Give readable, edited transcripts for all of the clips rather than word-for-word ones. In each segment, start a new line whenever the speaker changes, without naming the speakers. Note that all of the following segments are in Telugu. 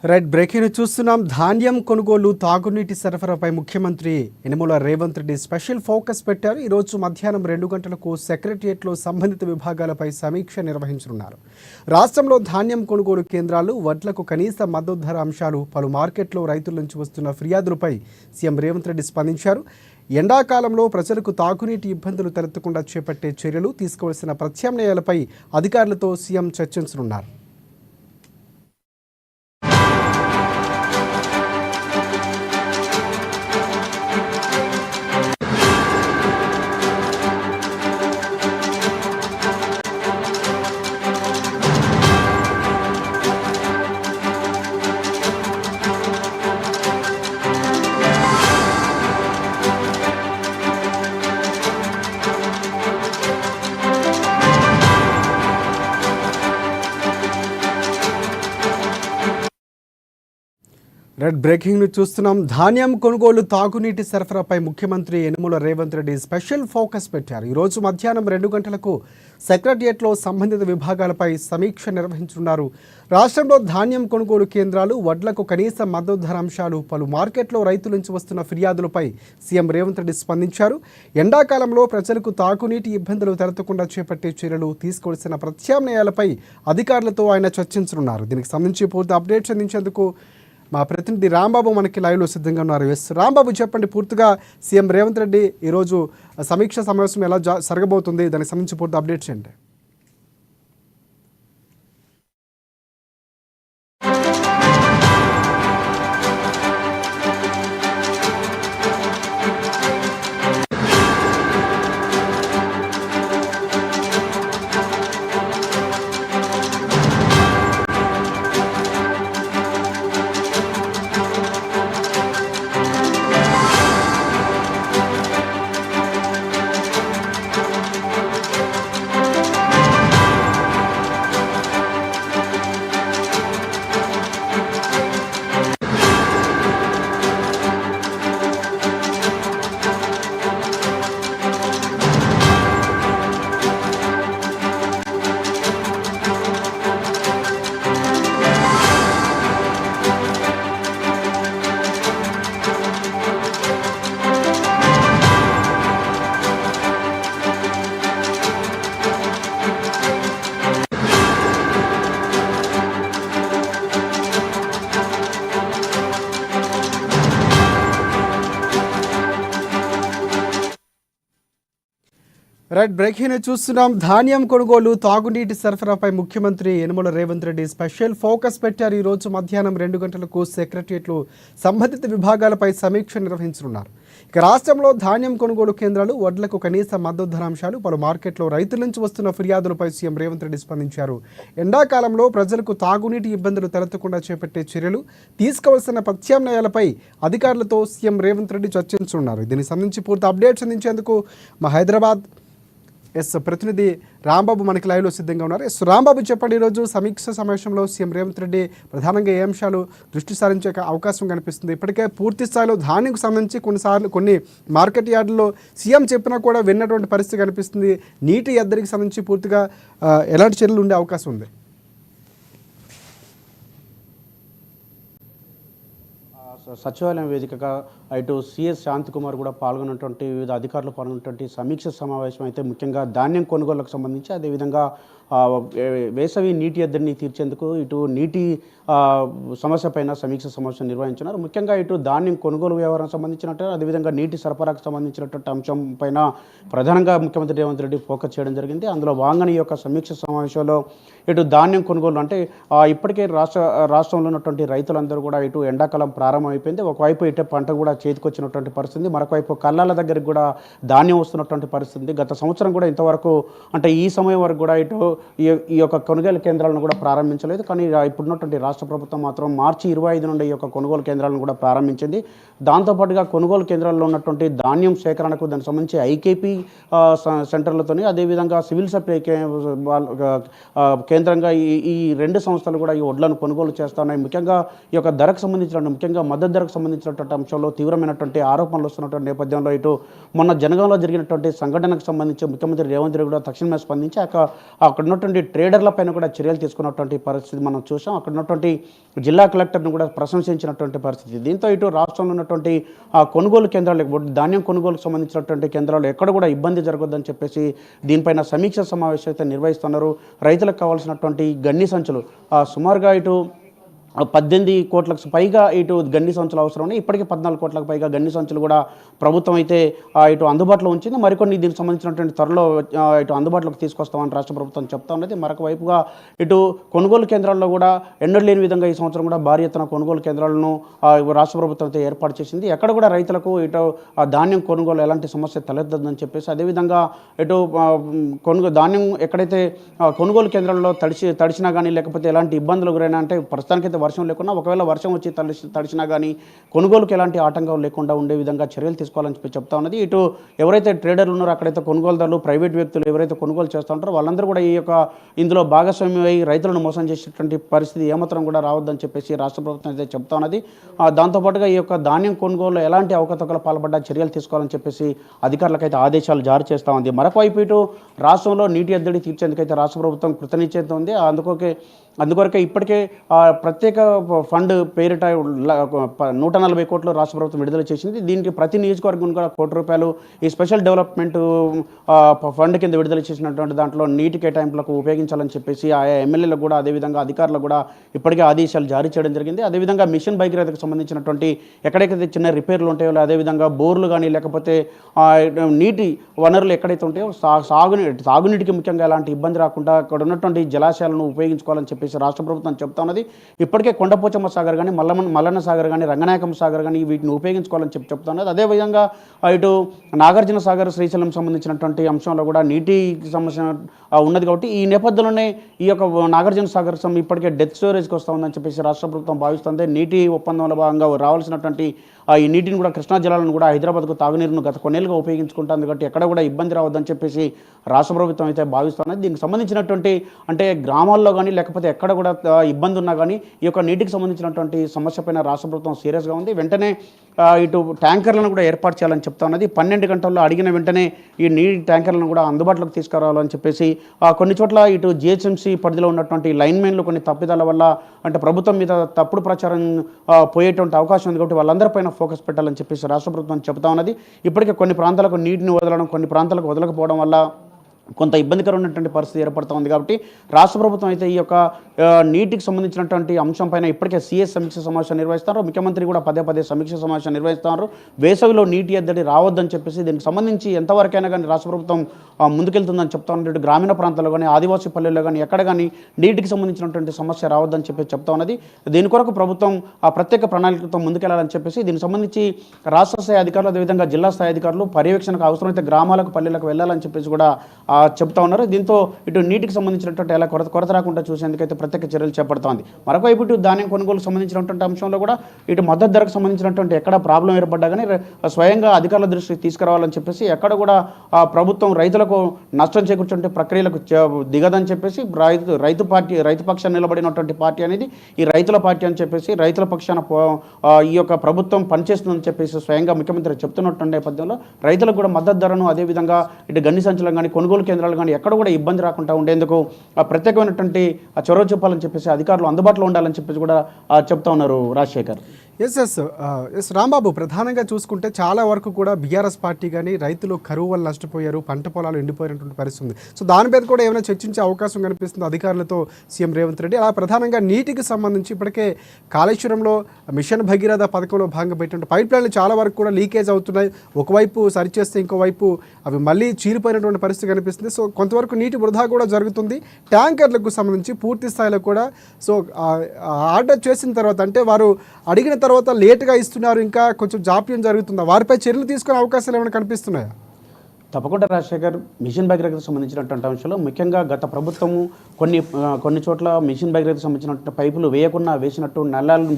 రైట్ బ్రేకింగ్ చూస్తున్నాం. ధాన్యం కొనుగోలు, తాగునీటి సరఫరాపై ముఖ్యమంత్రి యనమల రేవంత్ రెడ్డి స్పెషల్ ఫోకస్ పెట్టారు. ఈరోజు మధ్యాహ్నం 2 గంటలకు సెక్రటరియట్లో సంబంధిత విభాగాలపై సమీక్ష నిర్వహించనున్నారు. రాష్ట్రంలో ధాన్యం కొనుగోలు కేంద్రాలు, వడ్లకు కనీస మద్దతు ధర అంశాలు, పలు మార్కెట్లో రైతుల నుంచి వస్తున్న ఫిర్యాదులపై సీఎం రేవంత్ రెడ్డి స్పందించారు. ఎండాకాలంలో ప్రజలకు తాగునీటి ఇబ్బందులు తలెత్తకుండా చేపట్టే చర్యలు, తీసుకోవాల్సిన ప్రత్యామ్నాయాలపై అధికారులతో సీఎం చర్చించనున్నారు. రెడ్ బ్రేకింగ్ చూస్తున్నాం. ధాన్యం కొనుగోలు, తాగునీటి సరఫరాపై ముఖ్యమంత్రి యనమల రేవంత్ రెడ్డి స్పెషల్ ఫోకస్ పెట్టారు. ఈరోజు మధ్యాహ్నం 2 గంటలకు సెక్రటరియట్లో సంబంధిత విభాగాలపై సమీక్ష నిర్వహించనున్నారు. రాష్ట్రంలో ధాన్యం కొనుగోలు కేంద్రాలు, వడ్లకు కనీస మద్దతు ధర అంశాలు, పలు మార్కెట్లో రైతుల నుంచి వస్తున్న ఫిర్యాదులపై సీఎం రేవంత్ రెడ్డి స్పందించారు. ఎండాకాలంలో ప్రజలకు తాగునీటి ఇబ్బందులు తలెత్తకుండా చేపట్టే చర్యలు, తీసుకోవాల్సిన ప్రత్యామ్నాయాలపై అధికారులతో ఆయన చర్చించనున్నారు. దీనికి సంబంధించి పూర్తి అప్డేట్స్ అందించేందుకు మా ప్రతినిధి రాంబాబు మనకి లైవ్లో సిద్ధంగా ఉన్నారు. రాంబాబు, చెప్పండి, పూర్తిగా సీఎం రేవంత్ రెడ్డి ఈరోజు సమీక్ష సమావేశం ఎలా జరగబోతుంది, దానికి సంబంధించి పూర్తి అప్డేట్స్ ఏంటి? రైట్ బ్రేకింగ్ చూస్తున్నాం. ధాన్యం కొనుగోలు, తాగునీటి సరఫరాపై ముఖ్యమంత్రి యనమల రేవంత్ రెడ్డి స్పెషల్ ఫోకస్ పెట్టారు. ఈరోజు మధ్యాహ్నం 2 గంటలకు సెక్రటరియట్లో సంబంధిత విభాగాలపై సమీక్ష నిర్వహించనున్నారు. ఇక రాష్ట్రంలో ధాన్యం కొనుగోలు కేంద్రాలు, వడ్లకు కనీస మద్దతు ధర అంశాలు, పలు మార్కెట్లో రైతుల నుంచి వస్తున్న ఫిర్యాదులపై సీఎం రేవంత్ రెడ్డి స్పందించారు. ఎండాకాలంలో ప్రజలకు తాగునీటి ఇబ్బందులు తలెత్తకుండా చేపట్టే చర్యలు, తీసుకోవాల్సిన ప్రత్యామ్నాయాలపై అధికారులతో సీఎం రేవంత్ రెడ్డి చర్చించనున్నారు. దీనికి సంబంధించి పూర్తి అప్డేట్స్ అందించేందుకు మా హైదరాబాద్ ప్రతినిధి రాంబాబు మనకి లైవ్లో సిద్ధంగా ఉన్నారు. రాంబాబు, చెప్పండి, ఈరోజు సమీక్ష సమావేశంలో సీఎం రేవంత్ రెడ్డి ప్రధానంగా ఏ అంశాలు దృష్టి సారించే అవకాశం కనిపిస్తుంది? ఇప్పటికే పూర్తి స్థాయిలో ధాన్యంకు సంబంధించి కొన్ని మార్కెట్ యార్డుల్లో సీఎం చెప్పినా కూడా విన్నటువంటి పరిస్థితి కనిపిస్తుంది. నీటి ఎద్దడికి సంబంధించి పూర్తిగా ఎలాంటి చర్యలు ఉండే అవకాశం ఉంది?
సచివాలయం వేదికగా ఇటు సిఎస్ శాంతికుమార్ కూడా పాల్గొన్నటువంటి, వివిధ అధికారులు పాల్గొన్నటువంటి సమీక్ష సమావేశం అయితే ముఖ్యంగా ధాన్యం కొనుగోలుకు సంబంధించి, అదేవిధంగా వేసవి నీటి ఎద్దడిని తీర్చేందుకు ఇటు నీటి సమస్య పైన సమీక్ష సమావేశం నిర్వహించున్నారు. ముఖ్యంగా ఇటు ధాన్యం కొనుగోలు వ్యవహారం సంబంధించినట్టు, అదేవిధంగా నీటి సరఫరాకు సంబంధించినటువంటి అంశం పైన ప్రధానంగా ముఖ్యమంత్రి రేవంత్ రెడ్డి ఫోకస్ చేయడం జరిగింది. అందులో భాగంగా ఈ యొక్క సమీక్ష సమావేశంలో ఇటు ధాన్యం కొనుగోలు అంటే ఇప్పటికే రాష్ట్రంలో ఉన్నటువంటి రైతులందరూ కూడా ఇటు ఎండాకాలం ప్రారంభమైపోయింది. ఒకవైపు ఇటే పంట కూడా చేతికొచ్చినటువంటి పరిస్థితి, మరొకవైపు కళ్ళాల దగ్గరికి కూడా ధాన్యం వస్తున్నటువంటి పరిస్థితి. గత సంవత్సరం కూడా ఇంతవరకు అంటే ఈ సమయం వరకు కూడా ఇటు ఈ యొక్క కొనుగోలు కేంద్రాలను కూడా ప్రారంభించలేదు. కానీ ఇప్పుడున్నటువంటి రాష్ట్ర ప్రభుత్వం మాత్రం మార్చి 25 నుండి ఈ యొక్క కొనుగోలు కేంద్రాలను కూడా ప్రారంభించింది. దాంతోపాటుగా కొనుగోలు కేంద్రాల్లో ఉన్నటువంటి ధాన్యం సేకరణకు దానికి సంబంధించి ఐకేపీ సెంటర్లతోని, అదేవిధంగా సివిల్ సప్లై కేంద్రంగా ఈ 2 సంస్థలు కూడా ఈ వడ్లను కొనుగోలు చేస్తున్నాయి. ముఖ్యంగా ఈ యొక్క ధరకు సంబంధించిన, ముఖ్యంగా మద్దతు ధరకు సంబంధించినటువంటి అంశంలో తీవ్ర తీవ్రమైనటువంటి ఆరోపణలు వస్తున్నటువంటి నేపథ్యంలో ఇటు మొన్న జనగాంలో జరిగినటువంటి సంఘటనకు సంబంధించి ముఖ్యమంత్రి రేవంత్ రెడ్డి కూడా తక్షణమే స్పందించి అక్కడ ఉన్నటువంటి ట్రేడర్లపైన కూడా చర్యలు తీసుకున్నటువంటి పరిస్థితి మనం చూసాం. అక్కడ ఉన్నటువంటి జిల్లా కలెక్టర్ను కూడా ప్రశంసించినటువంటి పరిస్థితి. దీంతో ఇటు రాష్ట్రంలో ఉన్నటువంటి కొనుగోలు కేంద్రాలు, ధాన్యం కొనుగోలుకు సంబంధించినటువంటి కేంద్రాలు ఎక్కడ కూడా ఇబ్బంది జరగొద్దని చెప్పేసి దీనిపైన సమీక్ష సమావేశం అయితే నిర్వహిస్తున్నారు. రైతులకు కావాల్సినటువంటి గన్ని సంచులు సుమారుగా ఇటు 18 కోట్లకు పైగా ఇటు గన్ని సంచులు అవసరం ఉన్నాయి. ఇప్పటికే 14 కోట్లకు పైగా గన్ని సంచులు కూడా ప్రభుత్వం అయితే ఇటు అందుబాటులో ఉంచింది. మరికొన్ని దీనికి సంబంధించినటువంటి త్వరలో ఇటు అందుబాటులోకి తీసుకొస్తామని రాష్ట్ర ప్రభుత్వం చెప్తా ఉన్నది. మరొక వైపుగా ఇటు కొనుగోలు కేంద్రాల్లో కూడా ఎన్నడూ లేని విధంగా ఈ సంవత్సరం కూడా భారీ ఎత్తున కొనుగోలు కేంద్రాలను రాష్ట్ర ప్రభుత్వం అయితే ఏర్పాటు చేసింది. ఎక్కడ కూడా రైతులకు ఇటు ధాన్యం కొనుగోలు ఎలాంటి సమస్య తలెత్తదని చెప్పేసి, అదేవిధంగా ఇటు ధాన్యం ఎక్కడైతే కొనుగోలు కేంద్రాల్లో తడిచినా కానీ లేకపోతే ఎలాంటి ఇబ్బందులు గురైనా, అంటే ప్రస్తుతానికైతే వర్షం లేకున్నా ఒకవేళ వర్షం వచ్చి తడిచినా కానీ కొనుగోలుకి ఎలాంటి ఆటంకం లేకుండా ఉండే విధంగా చర్యలు తీసుకోవాలని చెప్పి చెప్తా ఉన్నది. ఇటు ఎవరైతే ట్రేడర్లు ఉన్నారో, అక్కడైతే కొనుగోలుదారులు, ప్రైవేట్ వ్యక్తులు ఎవరైతే కొనుగోలు చేస్తూ ఉంటారో వాళ్ళందరూ కూడా ఈ యొక్క ఇందులో భాగస్వామ్యం అయ్యి రైతులను మోసం చేసేటువంటి పరిస్థితి ఏమాత్రం కూడా రావద్దని చెప్పేసి రాష్ట్ర ప్రభుత్వం అయితే చెప్తా ఉన్నది. దాంతోపాటుగా ఈ యొక్క ధాన్యం కొనుగోలు ఎలాంటి అవకతవకలు పాల్పడ్డా చర్యలు తీసుకోవాలని చెప్పేసి అధికారులకైతే ఆదేశాలు జారీ చేస్తూ ఉంది. మరొక వైపు ఇటు రాష్ట్రంలో నీటి ఎద్దడి తీర్చేందుకైతే రాష్ట్ర ప్రభుత్వం కృతనిశ్చయంతో ఉంది. అందుకొరకే ఇప్పటికే ప్రత్యేక ఫండ్ పేరిట 140 కోట్లు రాష్ట్ర ప్రభుత్వం విడుదల చేసింది. దీనికి ప్రతి నియోజకవర్గం కూడా ₹1 ఈ స్పెషల్ డెవలప్మెంట్ ఫండ్ కింద విడుదల చేసినటువంటి దాంట్లో నీటి కేటాయింపులకు ఉపయోగించాలని చెప్పేసి ఆయా ఎమ్మెల్యేలకు కూడా, అదేవిధంగా అధికారులకు కూడా ఇప్పటికే ఆదేశాలు జారీ చేయడం జరిగింది. అదేవిధంగా మిషన్ భగీరథకు సంబంధించినటువంటి ఎక్కడైతే చిన్న రిపేర్లు ఉంటాయో, అదేవిధంగా బోర్లు కానీ లేకపోతే నీటి వనరులు ఎక్కడైతే ఉంటాయో సాగునీటికి ముఖ్యంగా ఎలాంటి ఇబ్బంది రాకుండా అక్కడ ఉన్నటువంటి జలాశయాలను ఉపయోగించుకోవాలని చెప్పేసి రాష్ట్ర ప్రభుత్వం చెప్తా ఉన్నది. ఇప్పటికే కొండపోచమ్మ సాగర్ కానీ, మల్లన్న సాగర్ కానీ, రంగనాయకమ్మ సాగర్ కానీ వీటిని ఉపయోగించుకోవాలని చెప్తా ఉన్నది. అదేవిధంగా ఇటు నాగార్జున సాగర్, శ్రీశైలం సంబంధించినటువంటి అంశంలో కూడా నీటి సమస్య ఉన్నది. కాబట్టి ఈ నేపథ్యంలోనే ఈ యొక్క నాగార్జున సాగర్ ఇప్పటికే డెత్ స్టోరేజ్కి వస్తూ ఉందని చెప్పేసి రాష్ట్ర ప్రభుత్వం భావిస్తుంది. నీటి ఒప్పందంలో భాగంగా రావాల్సినటువంటి ఈ నీటిని కూడా, కృష్ణా జలాలను కూడా హైదరాబాద్కు తాగునీరును గత కొన్నేళ్ళుగా ఉపయోగించుకుంటుంది. కాబట్టి ఎక్కడ కూడా ఇబ్బంది రావద్దని చెప్పేసి రాష్ట్ర ప్రభుత్వం అయితే భావిస్తున్నది. దీనికి సంబంధించినటువంటి అంటే గ్రామాల్లో కానీ లేకపోతే ఎక్కడ కూడా ఇబ్బంది ఉన్నా కానీ ఈ యొక్క నీటికి సంబంధించినటువంటి సమస్య పైన రాష్ట్ర ప్రభుత్వం సీరియస్గా ఉంది. వెంటనే ఇటు ట్యాంకర్లను కూడా ఏర్పాటు చేయాలని చెప్తా ఉన్నది. 12 గంటల్లో అడిగిన వెంటనే ఈ నీటి ట్యాంకర్లను కూడా అందుబాటులోకి తీసుకురావాలని చెప్పేసి కొన్ని చోట్ల ఇటు జిహెచ్ఎంసీ పరిధిలో ఉన్నటువంటి లైన్మెన్లు కొన్ని తప్పిదాల వల్ల అంటే ప్రభుత్వం మీద తప్పుడు ప్రచారం పోయేటువంటి అవకాశం ఉంది. కాబట్టి వాళ్ళందరిపైన ఫోకస్ పెట్టాలని చెప్పేసి రాష్ట్ర ప్రభుత్వం చెప్తా ఉన్నది. ఇప్పటికే కొన్ని ప్రాంతాలకు నీటిని వదలడం, కొన్ని ప్రాంతాలకు వదలకపోవడం వల్ల కొంత ఇబ్బందికరమైనటువంటి పరిస్థితి ఏర్పడుతూ ఉంది. కాబట్టి రాష్ట్ర ప్రభుత్వం అయితే ఈ యొక్క నీటికి సంబంధించినటువంటి అంశం పైన ఇప్పటికే సీఎస్ సమీక్ష సమావేశం నిర్వహిస్తారు. ముఖ్యమంత్రి కూడా పదే సమీక్ష సమావేశం నిర్వహిస్తున్నారు. వేసవిలో నీటి ఎద్దడి రావద్దని చెప్పేసి దీనికి సంబంధించి ఎంతవరకైనా కానీ రాష్ట్ర ప్రభుత్వం ముందుకెళ్తుందని చెప్తా ఉన్నట్టు గ్రామీణ ప్రాంతాల్లో కానీ, ఆదివాసీ పల్లెల్లో కానీ ఎక్కడ కానీ నీటికి సంబంధించినటువంటి సమస్య రావద్దని చెప్పేసి చెప్తా ఉన్నది. దీని కొరకు ప్రభుత్వం ప్రత్యేక ప్రణాళికతో ముందుకెళ్లాలని చెప్పేసి దీనికి సంబంధించి రాష్ట్ర స్థాయి అధికారులు, అదేవిధంగా జిల్లా స్థాయి అధికారులు పర్యవేక్షణకు అవసరమైతే గ్రామాలకు, పల్లెలకు వెళ్ళాలని చెప్పేసి కూడా చెప్తా ఉన్నారు. దీంతో ఇటు నీటికి సంబంధించినటువంటి ఎలా కొరత రాకుండా చూసేందుకైతే ప్రత్యేక చర్యలు చేపడుతోంది. మరొకవైపు ఇటు ధాన్యం కొనుగోలుకు సంబంధించినటువంటి అంశంలో కూడా ఇటు మద్దతు ధరకు సంబంధించినటువంటి ఎక్కడ ప్రాబ్లం ఏర్పడ్డా కానీ స్వయంగా అధికారుల దృష్టికి తీసుకురావాలని చెప్పేసి ఎక్కడ కూడా ప్రభుత్వం రైతులకు నష్టం చేకూర్చుంటే ప్రక్రియలకు దిగదని చెప్పేసి రైతు పక్షాన్ని నిలబడినటువంటి పార్టీ అనేది ఈ రైతుల పార్టీ అని చెప్పేసి రైతుల పక్షాన ఈ యొక్క ప్రభుత్వం పనిచేస్తుందని చెప్పేసి స్వయంగా ముఖ్యమంత్రి చెప్తున్నటువంటి నేపథ్యంలో రైతులకు కూడా మద్దతు ధరను, అదేవిధంగా ఇటు గన్ని సంచులను కానీ, కొనుగోలు కేంద్రాలు కానీ ఎక్కడ కూడా ఇబ్బంది రాకుండా ఉండేందుకు ప్రత్యేకమైనటువంటి చొరవ చూపాలని చెప్పేసి అధికారులు అందుబాటులో ఉండాలని చెప్పేసి కూడా చెప్తా ఉన్నారు రాజశేఖర్.
ఎస్ రాంబాబు, ప్రధానంగా చూసుకుంటే చాలా వరకు కూడా బీఆర్ఎస్ పార్టీ కానీ రైతులు కరువు వల్ల నష్టపోయారు, పంట పొలాలు ఎండిపోయినటువంటి పరిస్థితి ఉంది. సో దాని మీద కూడా ఏమైనా చర్చించే అవకాశం కనిపిస్తుంది అధికారులతో సీఎం రేవంత్ రెడ్డి. అలా ప్రధానంగా నీటికి సంబంధించి ఇప్పటికే కాళేశ్వరంలో మిషన్ భగీరథ పథకంలో భాగంగా పెట్టినటువంటి పైప్ లైన్లు చాలా వరకు కూడా లీకేజ్ అవుతున్నాయి. ఒకవైపు సరిచేస్తే ఇంకోవైపు అవి మళ్ళీ చీలిపోయినటువంటి పరిస్థితి కనిపిస్తుంది. సో కొంతవరకు నీటి వృధా కూడా జరుగుతుంది. ట్యాంకర్లకు సంబంధించి పూర్తి స్థాయిలో కూడా సో ఆర్డర్ చేసిన తర్వాత అంటే వారు అడిగిన తర్వాత లేటుగా ఇస్తున్నారు, ఇంకా కొంచెం జాప్యం జరుగుతుందా, వారిపై చర్యలు తీసుకునే అవకాశాలు ఏమైనా కనిపిస్తున్నాయా?
తప్పకుండా రాజశేఖర్, మిషన్ భగీరథకు సంబంధించినటువంటి అంశంలో ముఖ్యంగా గత ప్రభుత్వము కొన్ని చోట్ల మిషన్ భగీరథకు సంబంధించినటువంటి పైపులు వేయకుండా వేసినట్టు, నల్లాలను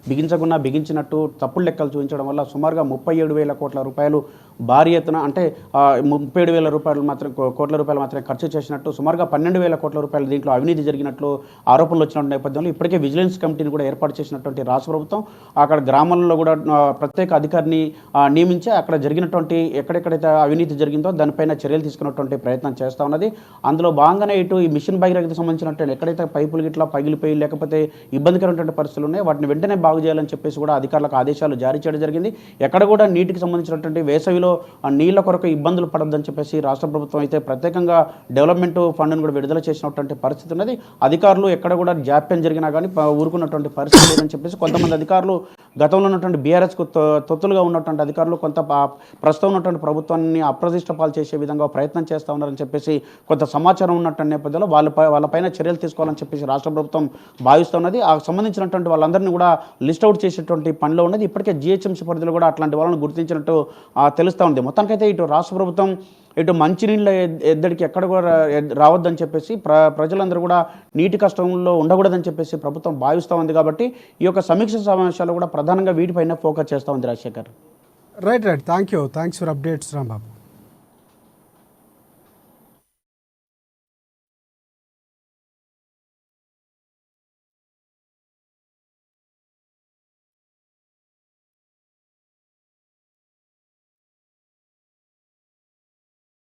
బిగించకుండా బిగించినట్టు తప్పుడు లెక్కలు చూపించడం వల్ల సుమారుగా 37,000 కోట్ల రూపాయలు భారీ ఎత్తున, అంటే 37,000 రూపాయలు కోట్ల రూపాయలు మాత్రమే ఖర్చు చేసినట్టు, సుమారుగా 12,000 కోట్ల రూపాయలు దీంట్లో అవినీతి జరిగినట్లు ఆరోపణలు వచ్చిన నేపథ్యంలో ఇప్పటికే విజిలెన్స్ కమిటీని కూడా ఏర్పాటు చేసినటువంటి రాష్ట్ర ప్రభుత్వం అక్కడ గ్రామాల్లో కూడా ప్రత్యేక అధికారిని నియమించి అక్కడ జరిగినటువంటి ఎక్కడెక్కడైతే అవినీతి జరిగిందో దానిపైన చర్యలు తీసుకున్నటువంటి ప్రయత్నం చేస్తూ ఉన్నది. అందులో భాగంగానే ఇటు ఈ మిషన్ భగీరథకు సంబంధించినటువంటి ఎక్కడైతే పైపులు గిట్లా పగిలిపోయి లేకపోతే ఇబ్బందికరమైనటువంటి పరిస్థితులు ఉన్నాయో వాటిని వెంటనే బాగు చేయాలని చెప్పేసి కూడా అధికారులకు ఆదేశాలు జారీ చేయడం జరిగింది. ఎక్కడ కూడా నీటికి సంబంధించినటువంటి వేసవిలో నీళ్ల కొరకు ఇబ్బందులు పడద్దని చెప్పేసి రాష్ట్ర ప్రభుత్వం అయితే ప్రత్యేకంగా డెవలప్మెంట్ ఫండ్ను కూడా విడుదల చేసినటువంటి పరిస్థితి ఉన్నది. అధికారులు ఎక్కడ కూడా జాప్యం జరిగినా కానీ ఊరుకున్నటువంటి పరిస్థితి లేదని చెప్పేసి కొంతమంది అధికారులు, గతంలో ఉన్నటువంటి బీఆర్ఎస్కు తొత్తులుగా ఉన్నటువంటి అధికారులు కొంత ప్రస్తుతం ఉన్నటువంటి ప్రభుత్వాన్ని అప్రదిష్ట పాలు చేసే విధంగా ప్రయత్నం చేస్తూ ఉన్నారని చెప్పేసి కొంత సమాచారం ఉన్నటువంటి నేపథ్యంలో వాళ్ళపైన చర్యలు తీసుకోవాలని చెప్పేసి రాష్ట్ర ప్రభుత్వం భావిస్తున్నది. ఆ సంబంధించినటువంటి వాళ్ళందరినీ కూడా లిస్ట్ అవుట్ చేసేటువంటి పనిలో ఉన్నది. ఇప్పటికే జిహెచ్ఎంసీ పరిధిలో కూడా అట్లాంటి వాళ్ళని గుర్తించినట్టు తెలుస్తూ ఉంది. మొత్తానికైతే ఇటు రాష్ట్ర ప్రభుత్వం ఇటు మంచినీళ్ళ ఎద్దడికి ఎక్కడ కూడా రావద్దని చెప్పేసి ప్రజలందరూ కూడా నీటి కష్టంలో ఉండకూడదని చెప్పేసి ప్రభుత్వం భావిస్తూ ఉంది. కాబట్టి ఈ యొక్క సమీక్ష సమావేశాలు కూడా ప్రధానంగా వీటిపైన ఫోకస్ చేస్తూ ఉంది Rajasekhar.
Right. Thanks for updates Rambabu.